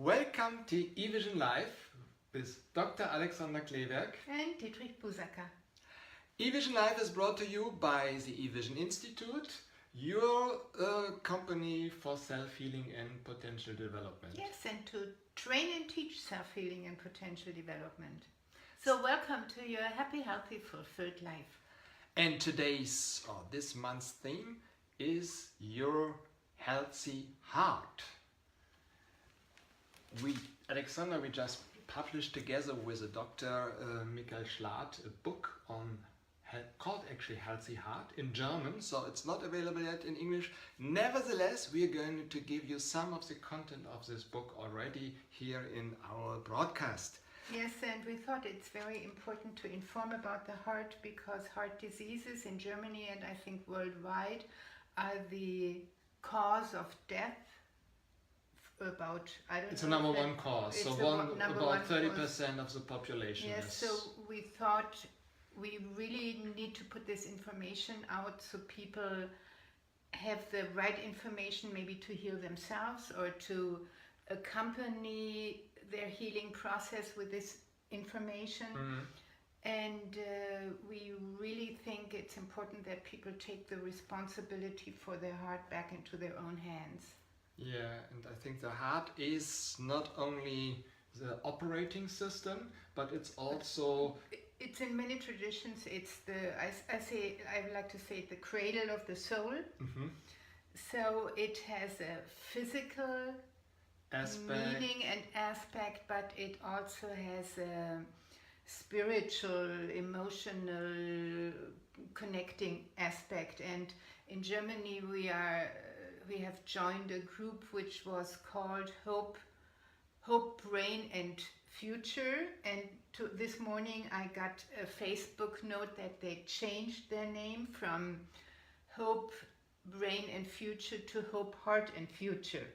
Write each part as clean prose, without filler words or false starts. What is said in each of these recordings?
Welcome to eVision Live with Dr. Alexandra Kleeberg and Dietrich Busacker. eVision Live is brought to you by the eVision Institute, your company for self-healing and potential development. Yes, and to train and teach self-healing and potential development. So welcome to your happy, healthy, fulfilled life. And today's or this month's theme is your healthy heart. Alexandra, we just published together with a Dr. Michael Schlatt a book on called actually Healthy Heart in German, so it's not available yet in English. Nevertheless, we are going to give you some of the content of this book already here in our broadcast. Yes, and we thought it's very important to inform about the heart because heart diseases in Germany and I think worldwide are the cause of death. It's a number one cause, so about 30% of the population. Yes, so we thought we really need to put this information out so people have the right information maybe to heal themselves or to accompany their healing process with this information. And we really think it's important that people take the responsibility for their heart back into their own hands. Yeah, and I think the heart is not only the operating system, but it's also... It's in many traditions, it's the, I would like to say, the cradle of the soul. So it has a physical meaning and aspect, but it also has a spiritual, emotional, connecting aspect. And in Germany we have joined a group which was called Hope, Brain and Future, and this morning I got a Facebook note that they changed their name from Hope, Brain and Future to Hope, Heart and Future.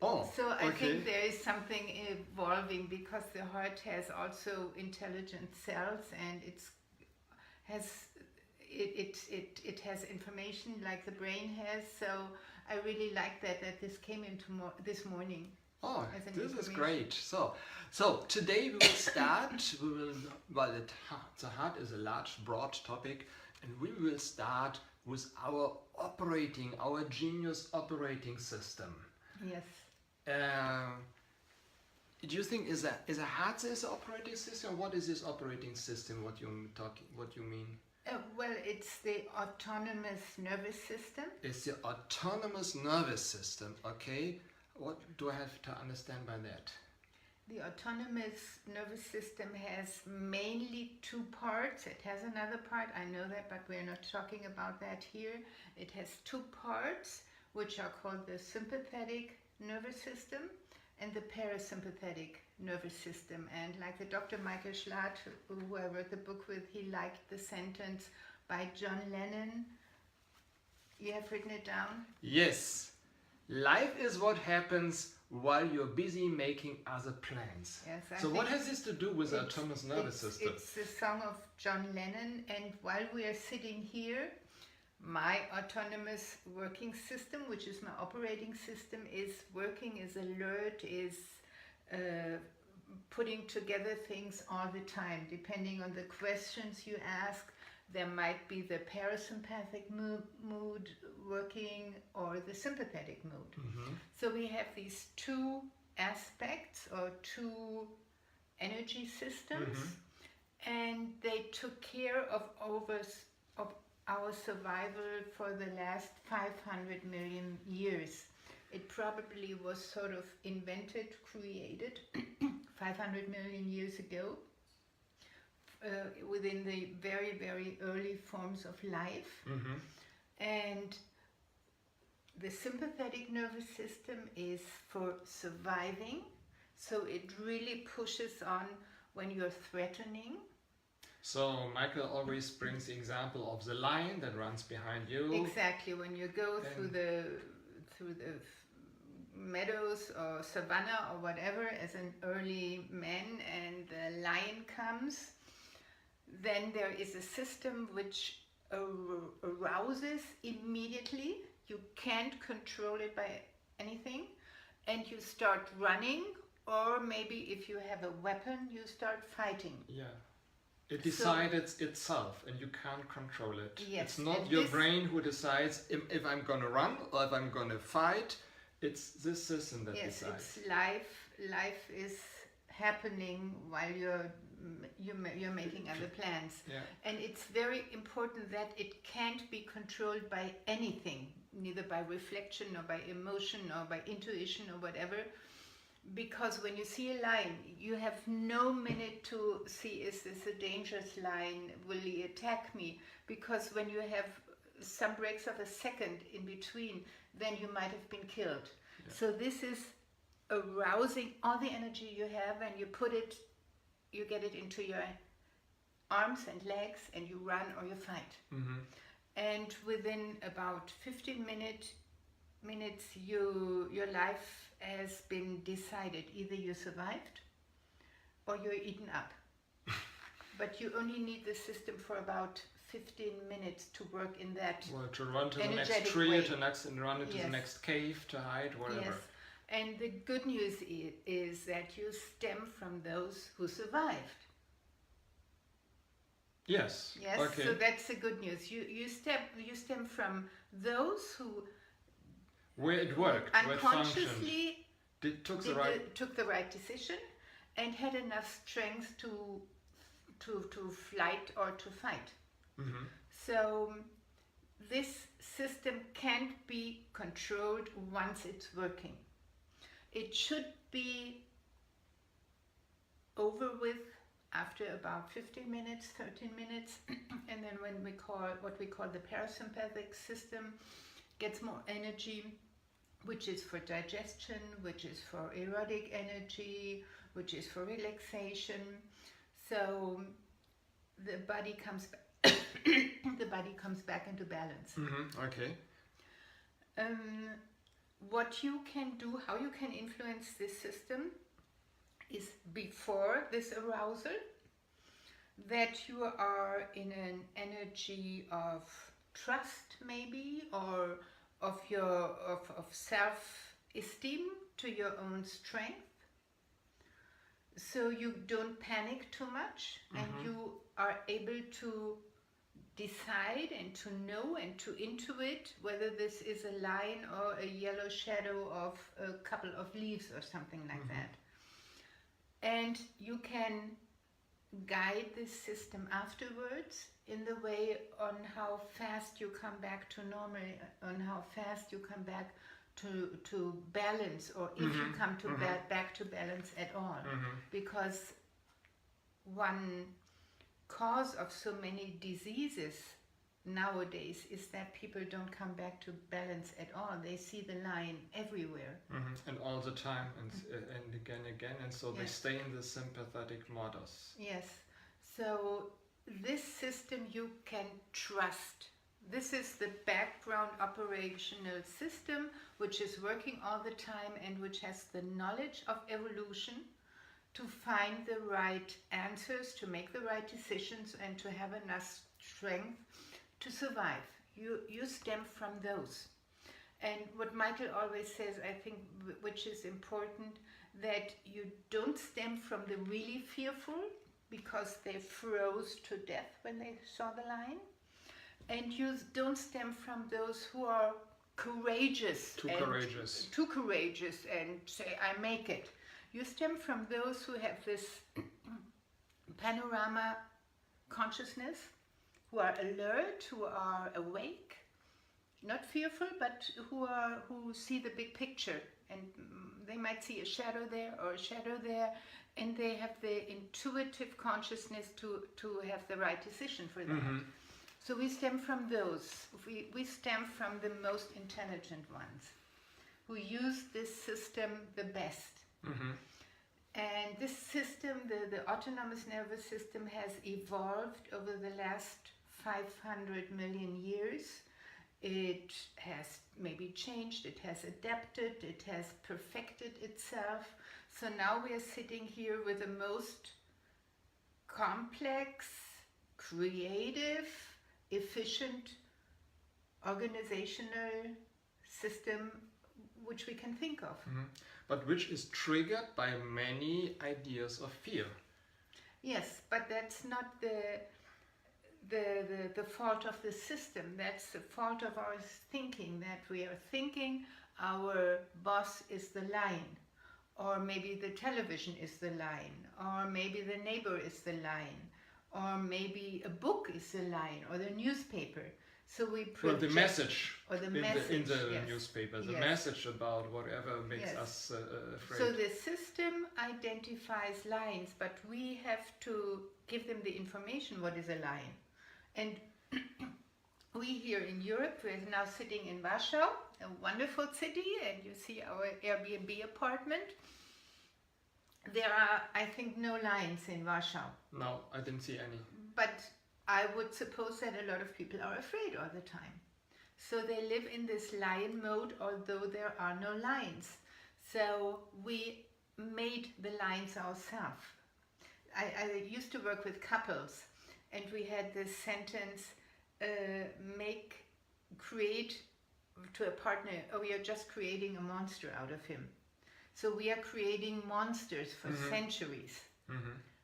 Oh, so I think there is something evolving because the heart has also intelligent cells and it has information like the brain has. So I really like that this came into this morning. Oh, this is great. So today we will start. The heart is a large, broad topic, and we will start with our gen-ious operating system. Yes. Do you think is a heart this operating system? What is this operating system? What you mean? Well, it's the autonomous nervous system. It's the autonomous nervous system. Okay. What do I have to understand by that? The autonomous nervous system has mainly two parts. It has another part, I know that, but we're not talking about that here. It has two parts, which are called the sympathetic nervous system and the parasympathetic nervous system. And like the Dr. Michael Schlatt, who I wrote the book with, he liked the sentence by John Lennon. You have written it down? Yes. Life is what happens while you're busy making other plans. Yes, so what has this to do with the autonomous nervous system? It's the song of John Lennon, and while we are sitting here, my autonomous working system, which is my operating system, is working, is alert, is putting together things all the time. Depending on the questions you ask, there might be the parasympathetic mood working or the sympathetic mood. So we have these two aspects or two energy systems, and they took care of our survival for the last 500 million years. It probably was sort of invented, created 500 million years ago. Within the very, very early forms of life. And the sympathetic nervous system is for surviving, so it really pushes on when you're threatening. So Michael always brings the example of the lion that runs behind you. Exactly, when you go through the meadows or savanna or whatever as an early man and the lion comes, then there is a system which arouses immediately. You can't control it by anything. and you start running, or maybe if you have a weapon, you start fighting. Yeah. It decides itself, and you can't control it. Yes, it's not your brain who decides if I'm going to run or if I'm going to fight. It's this system that decides. Yes, it's life. Life is happening while you're making other plans. Yeah. And it's very important that it can't be controlled by anything, neither by reflection or by emotion or by intuition or whatever. Because when you see a lion, you have no minute to see, is this a dangerous lion? Will he attack me? Because when you have some breaks of a second in between, then you might have been killed. Yeah. So this is arousing all the energy you have, and you get it into your arms and legs, and you run or you fight. Mm-hmm. And within about 15 minutes, your life has been decided. Either you survived or you're eaten up. But you only need the system for about 15 minutes to work in that to run to the next tree, way. to run into the next cave, to hide, whatever. Yes. And the good news is that you stem from those who survived. Yes. Yes. Okay. So that's the good news. You stem from those who, where it worked, unconsciously took the right decision and had enough strength to flight or to fight. Mm-hmm. So this system can't be controlled once it's working. It should be over with after about 15 minutes, 13 minutes, and then when what we call the parasympathetic system gets more energy, which is for digestion, which is for erotic energy, which is for relaxation. So the body comes back into balance. Mm-hmm. Okay. What you can do, how you can influence this system, is before this arousal, that you are in an energy of trust, maybe, or of self-esteem to your own strength. So you don't panic too much, and you are able to decide and to know and to intuit whether this is a line or a yellow shadow of a couple of leaves or something like that. And you can guide this system afterwards in the way on how fast you come back to normal, on how fast you come back to balance, or if you come to back to balance at all. Because one cause of so many diseases nowadays is that people don't come back to balance at all. They see the line everywhere. And all the time, and again, and so they stay in the sympathetic modus. Yes. So this system you can trust. This is the background operational system which is working all the time and which has the knowledge of evolution to find the right answers, to make the right decisions, and to have enough strength to survive. You stem from those. And what Michael always says, I think, which is important, that you don't stem from the really fearful, because they froze to death when they saw the lion. And you don't stem from those who are courageous. Too courageous and say, I make it. You stem from those who have this panorama consciousness, who are alert, who are awake, not fearful, but who see the big picture. And they might see a shadow there or a shadow there, and they have the intuitive consciousness to have the right decision for that. So we stem from those. We stem from the most intelligent ones, who use this system the best. And this system, the autonomous nervous system, has evolved over the last 500 million years. It has maybe changed, it has adapted, it has perfected itself. So now we are sitting here with the most complex, creative, efficient organizational system which we can think of. But which is triggered by many ideas of fear. Yes, but that's not the fault of the system. That's the fault of our thinking, that we are thinking our boss is the lion, or maybe the television is the lion, or maybe the neighbor is the lion, or maybe a book is the lion, or the newspaper. So we project, or the message, in the yes. newspaper, the yes. message about whatever makes yes. us afraid. So the system identifies lions, but we have to give them the information what is a lion. And we here in Europe, we're now sitting in Warsaw, a wonderful city, and you see our Airbnb apartment. There are, I think, no lions in Warsaw. No, I didn't see any. But I would suppose that a lot of people are afraid all the time. So they live in this lion mode, although there are no lions. So we made the lions ourselves. I used to work with couples, and we had this sentence, create to a partner, we are just creating a monster out of him. So we are creating monsters for centuries.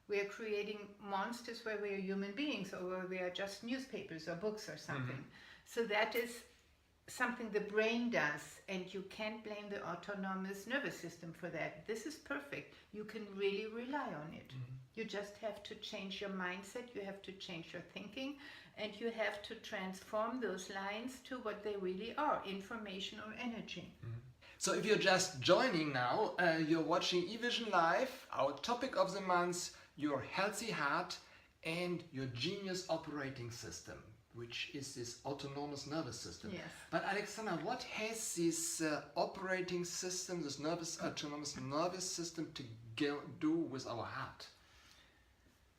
We are creating monsters where we are human beings, or where we are just newspapers or books or something. So that is something the brain does, and you can't blame the autonomous nervous system for that. This is perfect. You can really rely on it. You just have to change your mindset, you have to change your thinking, and you have to transform those lines to what they really are, information or energy. So if you're just joining now, you're watching eVision Live. Our topic of the month, your healthy heart and your gen-ious operating system, which is this autonomous nervous system. Yes. But Alexandra, what has this operating system, this autonomous nervous system to do with our heart?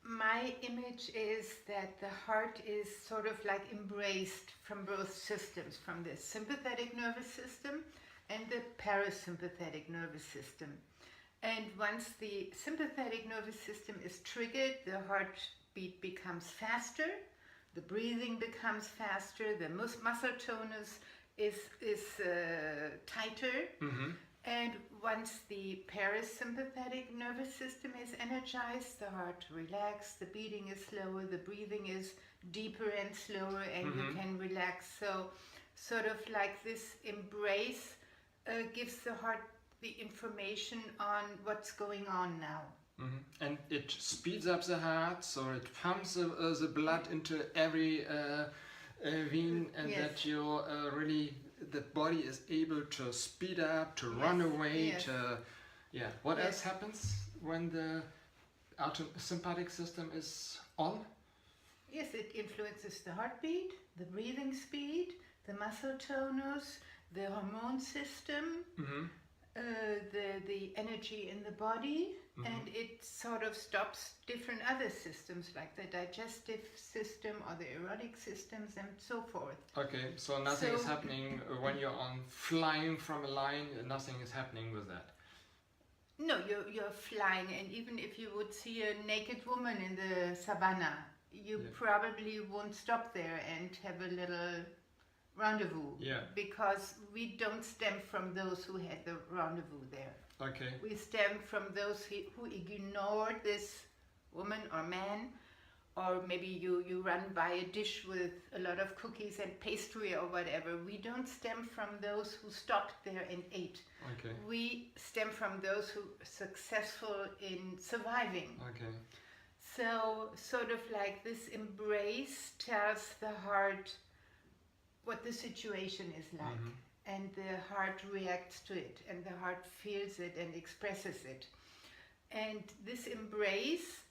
My image is that the heart is sort of like embraced from both systems, from the sympathetic nervous system and the parasympathetic nervous system. And once the sympathetic nervous system is triggered, the heartbeat becomes faster, the breathing becomes faster, the muscle tonus is tighter. And once the parasympathetic nervous system is energized, the heart relaxes, the beating is slower, the breathing is deeper and slower, and you can relax. So sort of like this embrace gives the heart the information on what's going on now. And it speeds up the heart, so it pumps the blood into every vein, and that you really, the body is able to speed up, to run away, What else happens when the sympathetic system is on? Yes, it influences the heartbeat, the breathing speed, the muscle tonus, the hormone system, the energy in the body, and it sort of stops different other systems like the digestive system or the erotic systems and so forth. Okay, so nothing is happening when you're flying from a line, nothing is happening with that. No, you're flying, and even if you would see a naked woman in the savannah, you probably won't stop there and have a little rendezvous, because we don't stem from those who had the rendezvous there. Okay. We stem from those who ignored this woman or man, or maybe you run by a dish with a lot of cookies and pastry or whatever. We don't stem from those who stopped there and ate. Okay. We stem from those who are successful in surviving. Okay. So sort of like this embrace tells the heart what the situation is like, and the heart reacts to it, and the heart feels it and expresses it. And this embrace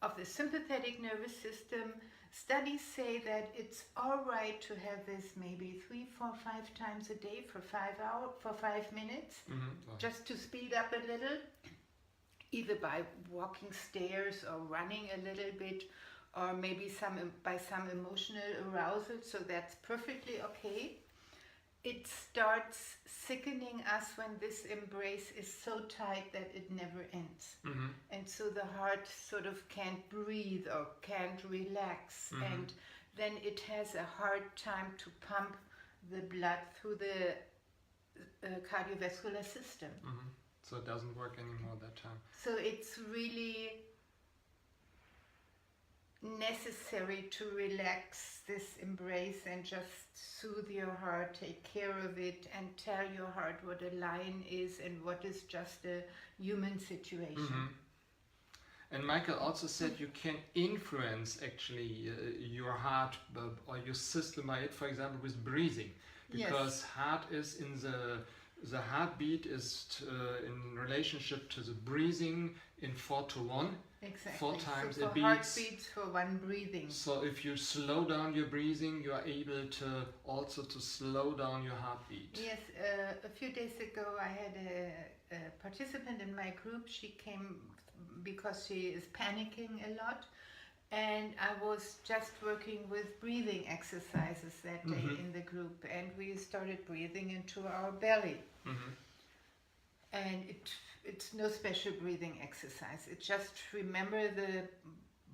of the sympathetic nervous system, studies say that it's all right to have this maybe 3, 4, 5 times a day for 5 minutes, just to speed up a little, either by walking stairs or running a little bit, or maybe by some emotional arousal, so that's perfectly okay. It starts sickening us when this embrace is so tight that it never ends. And so the heart sort of can't breathe or can't relax, and then it has a hard time to pump the blood through the cardiovascular system. So it doesn't work anymore that time. So it's really necessary to relax this embrace and just soothe your heart, take care of it, and tell your heart what a line is and what is just a human situation. And Michael also said you can influence actually your heart or your system by it, for example, with breathing, because heart is in the heartbeat is in relationship to the breathing in 4:1. Exactly. 4 times so it beats. Heartbeats for one breathing. So if you slow down your breathing, you are able to also to slow down your heartbeat. Yes, a few days ago I had a participant in my group. She came because she is panicking a lot, and I was just working with breathing exercises that day in the group, and we started breathing into our belly. And it's no special breathing exercise. It just remember the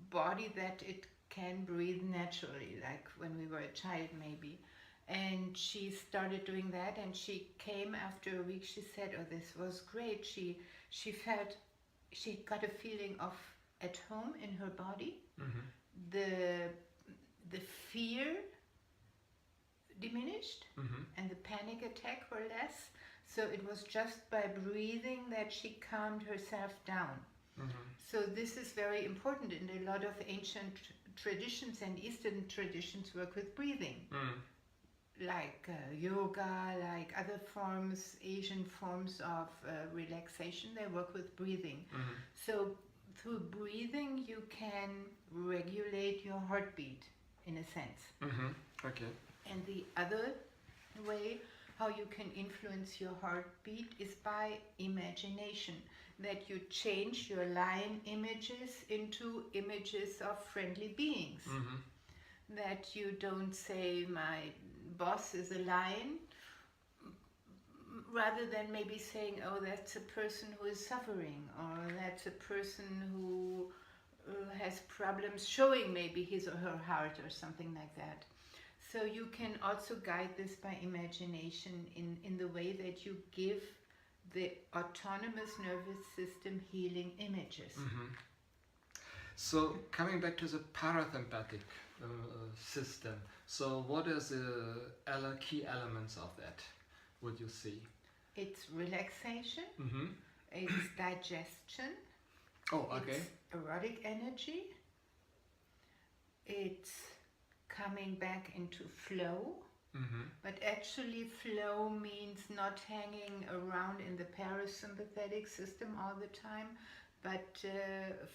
body that it can breathe naturally, like when we were a child maybe. And she started doing that, and she came after a week. She said, "Oh, this was great." She felt she got a feeling of at home in her body. The fear diminished, and the panic attack were less. So it was just by breathing that she calmed herself down. So this is very important, and a lot of ancient traditions and Eastern traditions work with breathing. Like yoga, like other forms, Asian forms of relaxation, they work with breathing. So through breathing you can regulate your heartbeat in a sense. Okay. And the other way how you can influence your heartbeat is by imagination, that you change your lion images into images of friendly beings. That you don't say my boss is a lion, rather than maybe saying, oh, that's a person who is suffering, or that's a person who has problems showing maybe his or her heart or something like that. So you can also guide this by imagination in the way that you give the autonomous nervous system healing images. So coming back to the parasympathetic system, so what are the key elements of that, would you see? It's relaxation, it's digestion, it's erotic energy, it's coming back into flow, but actually flow means not hanging around in the parasympathetic system all the time, but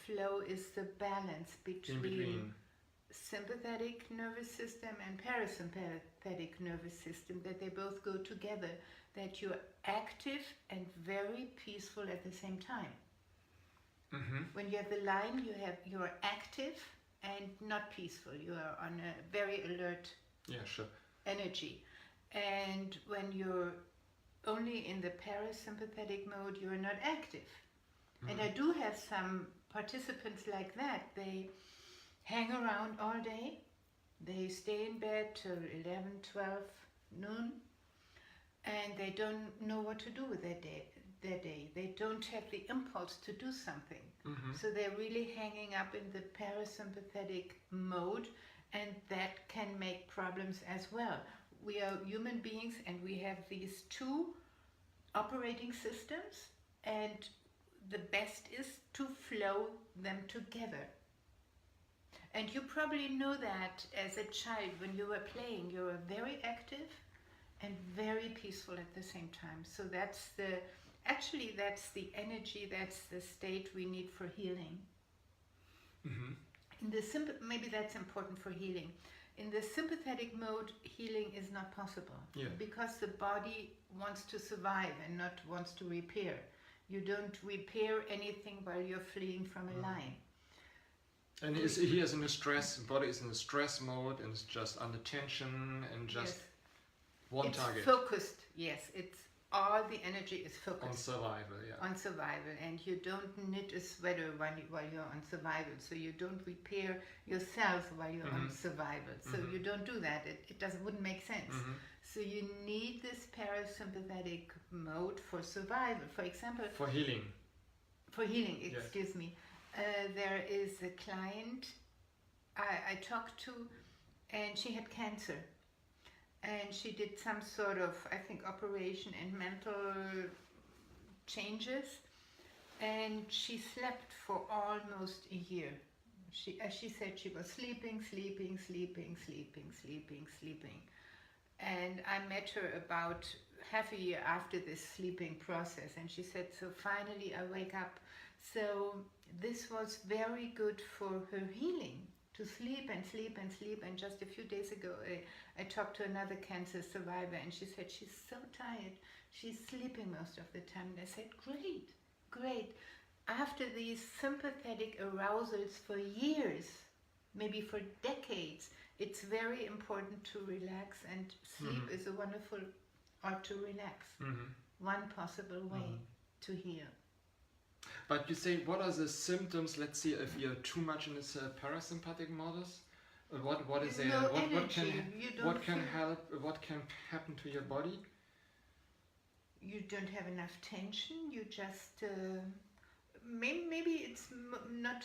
flow is the balance between sympathetic nervous system and parasympathetic nervous system, that they both go together, that you're active and very peaceful at the same time. When you have the line, you're active and not peaceful. You are on a very alert energy. And when you're only in the parasympathetic mode, you're not active. And I do have some participants like that. They hang around all day. They stay in bed till 11, 12, noon, and they don't know what to do with their day. They don't have the impulse to do something. So they're really hanging up in the parasympathetic mode, and that can make problems as well. We are human beings, and we have these two operating systems, and the best is to flow them together. And you probably know that as a child, when you were playing, you were very active and very peaceful at the same time. So that's the energy, that's the state we need for healing. In the maybe that's important for healing. In the sympathetic mode, healing is not possible, because the body wants to survive and not wants to repair. You don't repair anything while you're fleeing from a lion. And he is in a stress, body is in a stress mode, and it's just under tension and just one target. It's focused, yes. It's all the energy is focused on survival, yeah. On survival, and you don't knit a sweater while you're on survival, so you don't repair yourself while you're on survival. So you don't do that. It wouldn't make sense. So you need this parasympathetic mode for survival. For example, for healing. For healing, excuse me. There is a client I talked to, and she had cancer. And she did some sort of, I think, operation and mental changes. And she slept for almost a year. As she said, she was sleeping. And I met her about half a year after this sleeping process. And she said, so finally I wake up. So this was very good for her healing. To sleep. And just a few days ago, I talked to another cancer survivor, and she said she's so tired. She's sleeping most of the time. And I said, great. After these sympathetic arousals for years, maybe for decades, it's very important to relax, and sleep is a wonderful art to relax. One possible way to heal. But you say, what are the symptoms? Let's see if you're too much in this parasympathetic modus. What is there? What can help? What can happen to your body? You don't have enough tension. You just maybe it's not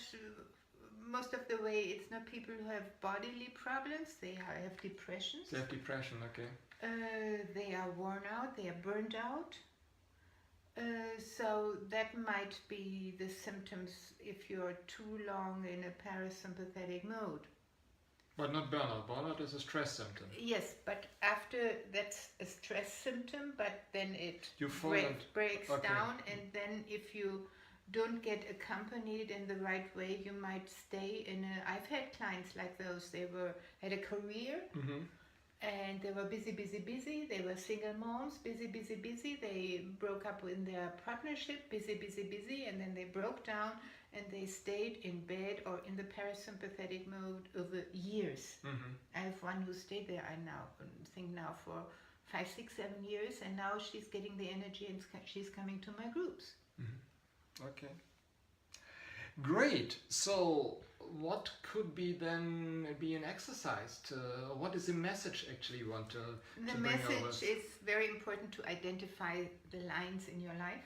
most of the way. It's not people who have bodily problems. They have depressions. They have depression. Okay. They are worn out. They are burned out. So that might be the symptoms if you're too long in a parasympathetic mode. But not burnout. Burnout is a stress symptom. Yes, but after that's a stress symptom, but then it breaks down, and then if you don't get accompanied in the right way, you might stay in a... I've had clients like those. They had a career. And they were busy. They were single moms, busy. They broke up in their partnership, busy. And then they broke down and they stayed in bed or in the parasympathetic mode over years. I have one who stayed there, I think now for 5, 6, 7 years. And now she's getting the energy and she's coming to my groups. Okay. Great. So what could be then be an exercise to, what is the message actually you want to bring over? The message is very important to identify the lines in your life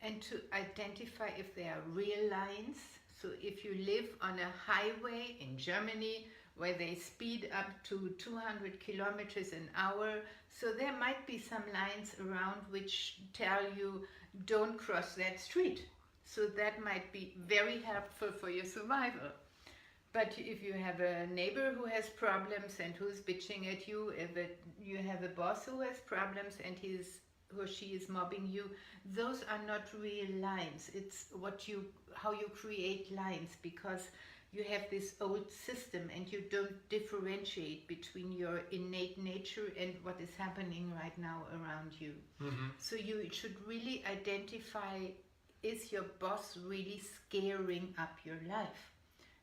and to identify if they are real lines. So if you live on a highway in Germany where they speed up to 200 kilometers an hour, so there might be some lines around which tell you don't cross that street. So that might be very helpful for your survival. But if you have a neighbor who has problems and who's bitching at you, if you have a boss who has problems and he or she is mobbing you, those are not real lines. It's how you create lines, because you have this old system and you don't differentiate between your innate nature and what is happening right now around you. So you should really identify, is your boss really scaring up your life?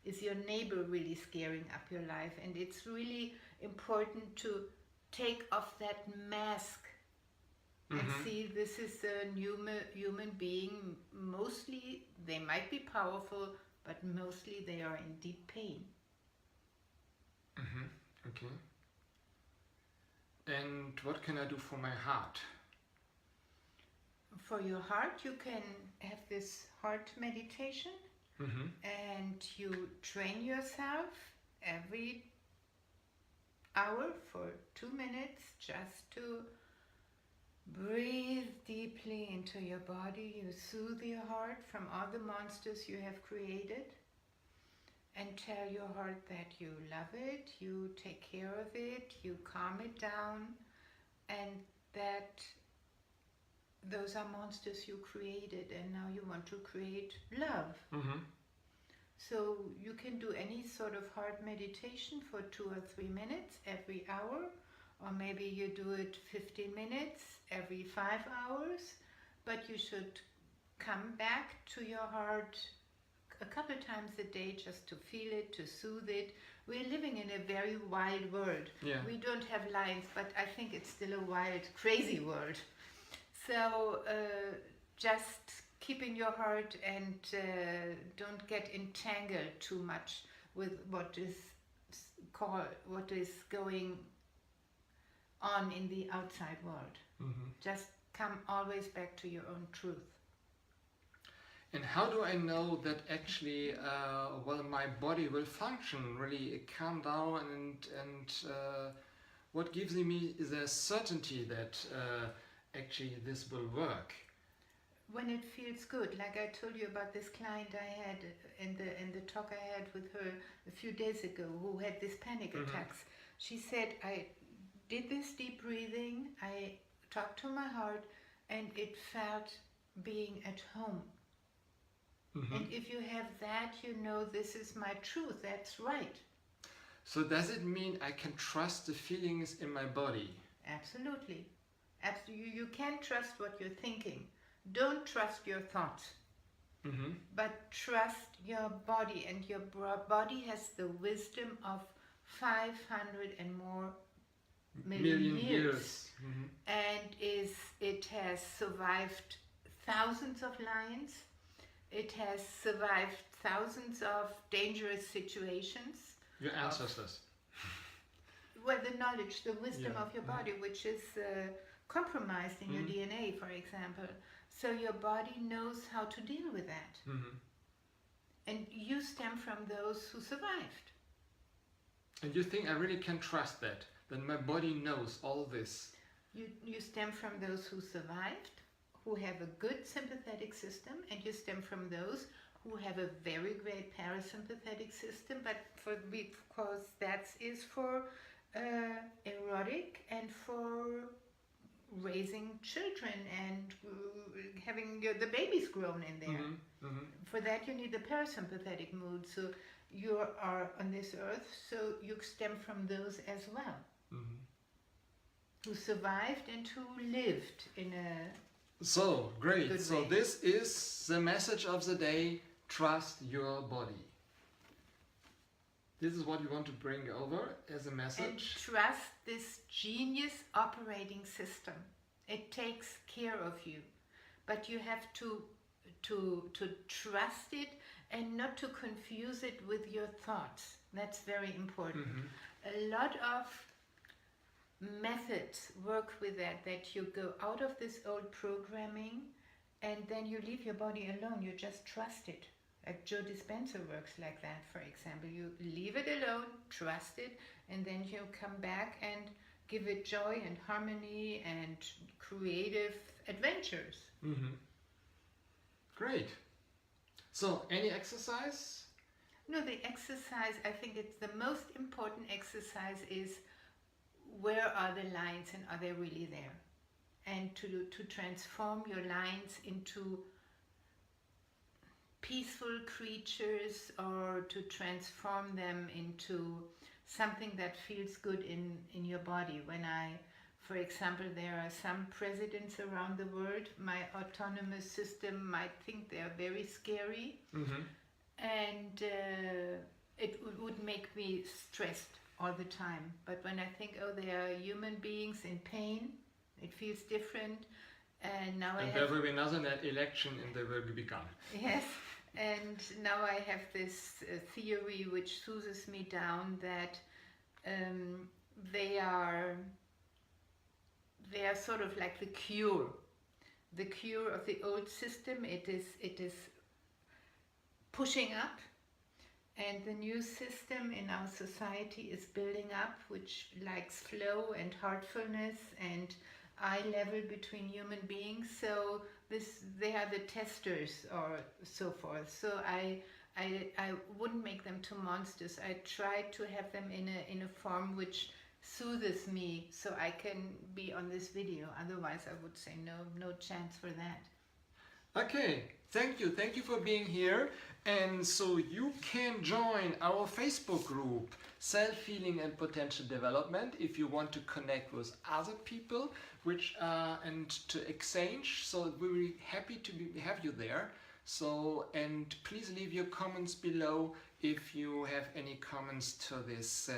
Is your neighbor really scaring up your life? And it's really important to take off that mask and see this is a human being. Mostly they might be powerful, but mostly they are in deep pain. Okay. And what can I do for my heart? For your heart, you can have this heart meditation, and you train yourself every hour for 2 minutes just to breathe deeply into your body. You soothe your heart from all the monsters you have created, and tell your heart that you love it, you take care of it, you calm it down, and that those are monsters you created, and now you want to create love. So you can do any sort of heart meditation for 2 or 3 minutes every hour, or maybe you do it 15 minutes every 5 hours, but you should come back to your heart a couple times a day just to feel it, to soothe it. We're living in a very wild world. We don't have lines, but I think it's still a wild, crazy world. So just keep in your heart and don't get entangled too much with what is going on in the outside world. Just come always back to your own truth. And how do I know that actually, well, my body will function, really calm down, and what gives me the certainty that actually this will work? When it feels good, like I told you about this client I had in the talk I had with her a few days ago, who had these panic attacks. She said, I did this deep breathing, I talked to my heart, and it felt being at home. And if you have that, you know this is my truth, that's right. So does it mean I can trust the feelings in my body? Absolutely. You can trust what you're thinking. Don't trust your thoughts, but trust your body, and your body has the wisdom of 500 and more million years. And it has survived thousands of lions. It has survived thousands of dangerous situations. Your ancestors. Well, the knowledge, the wisdom of your body, which is compromised in your DNA, for example. So your body knows how to deal with that. And you stem from those who survived. And you think I really can trust that my body knows all this? You stem from those who survived, who have a good sympathetic system, and you stem from those who have a very great parasympathetic system, but because that is for erotic and for raising children and having the babies grown in there. For that you need the parasympathetic mood, so you are on this earth, so you stem from those as well, who survived and who lived in a So, great. So way. this is the message of the day: trust your body. This is what you want to bring over as a message. And trust this genius operating system. It takes care of you, but you have to trust it and not to confuse it with your thoughts. That's very important. A lot of methods work with that you go out of this old programming and then you leave your body alone. You just trust it. Like Joe Dispenza works like that, for example. You leave it alone, trust it, and then you come back and give it joy and harmony and creative adventures. Great. So, any exercise? No, the exercise, I think it's the most important exercise is, where are the lines and are they really there? And to transform your lines into peaceful creatures, or to transform them into something that feels good in your body. For example, there are some presidents around the world, my autonomous system might think they are very scary, and it would make me stressed all the time. But when I think, oh, they are human beings in pain, it feels different. And now there will be another election and they will become. Yes, and now I have this theory which soothes me down, that they are sort of like the cure of the old system. It is pushing up, and the new system in our society is building up, which likes flow and heartfulness and eye level between human beings. So they are the testers or so forth. So I wouldn't make them too monsters. I try to have them in a form which soothes me, so I can be on this video. Otherwise I would say no chance for that. Okay, thank you for being here. And so you can join our Facebook group, Self-Healing and Potential Development, if you want to connect with other people, and to exchange. So we'll be happy to have you there. So, and please leave your comments below if you have any comments to this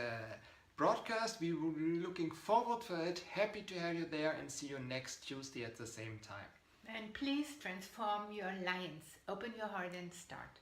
broadcast. We will be looking forward for it. Happy to have you there and see you next Tuesday at the same time. And please transform your lines. Open your heart and start.